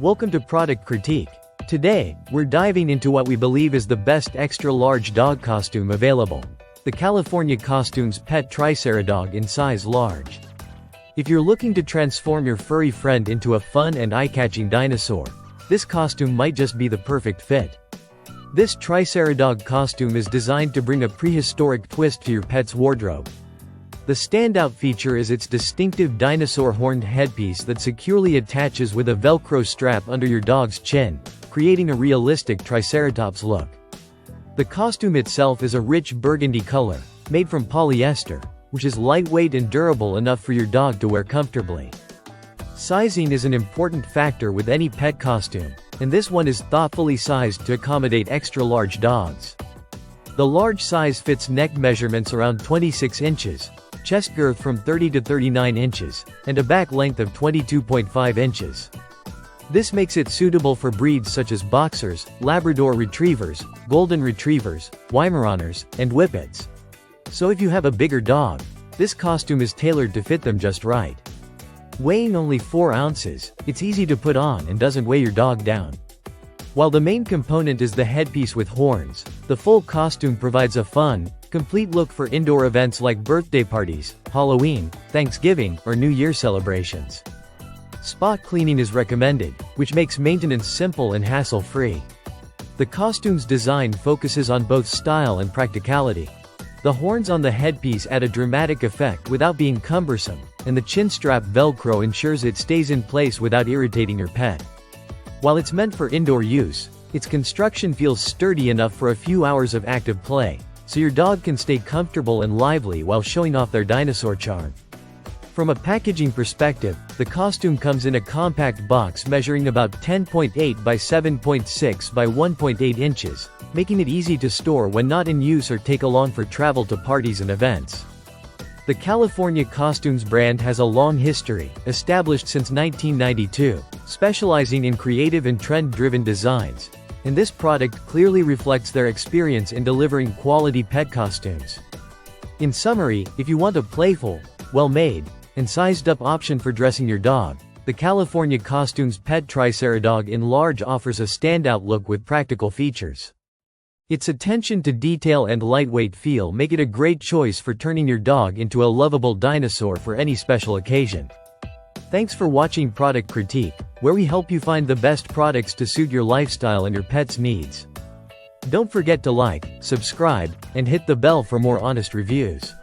Welcome to Product Critique. Today, we're diving into what we believe is the best extra-large dog costume available. The California Costumes Pet Triceradog in size large. If you're looking to transform your furry friend into a fun and eye-catching dinosaur, this costume might just be the perfect fit. This Triceradog costume is designed to bring a prehistoric twist to your pet's wardrobe. The standout feature is its distinctive dinosaur horned headpiece that securely attaches with a Velcro strap under your dog's chin, creating a realistic Triceratops look. The costume itself is a rich burgundy color, made from polyester, which is lightweight and durable enough for your dog to wear comfortably. Sizing is an important factor with any pet costume, and this one is thoughtfully sized to accommodate extra-large dogs. The large size fits neck measurements around 26 inches, chest girth from 30 to 39 inches, and a back length of 22.5 inches. This makes it suitable for breeds such as boxers, Labrador retrievers, golden retrievers, Weimaraners, and Whippets. So if you have a bigger dog, this costume is tailored to fit them just right. Weighing only 4 ounces, it's easy to put on and doesn't weigh your dog down. While the main component is the headpiece with horns, the full costume provides a fun, complete look for indoor events like birthday parties, Halloween, Thanksgiving, or New Year celebrations. Spot cleaning is recommended, which makes maintenance simple and hassle-free. The costume's design focuses on both style and practicality. The horns on the headpiece add a dramatic effect without being cumbersome, and the chin strap Velcro ensures it stays in place without irritating your pet. While it's meant for indoor use, its construction feels sturdy enough for a few hours of active play, so your dog can stay comfortable and lively while showing off their dinosaur charm. From a packaging perspective, the costume comes in a compact box measuring about 10.8 by 7.6 by 1.8 inches, making it easy to store when not in use or take along for travel to parties and events. The California Costumes brand has a long history, established since 1992, specializing in creative and trend-driven designs, and this product clearly reflects their experience in delivering quality pet costumes. In summary, if you want a playful, well-made, and sized-up option for dressing your dog, the California Costumes Pet Triceradog in large offers a standout look with practical features. Its attention to detail and lightweight feel make it a great choice for turning your dog into a lovable dinosaur for any special occasion. Thanks for watching Product Critique, where we help you find the best products to suit your lifestyle and your pet's needs. Don't forget to like, subscribe, and hit the bell for more honest reviews.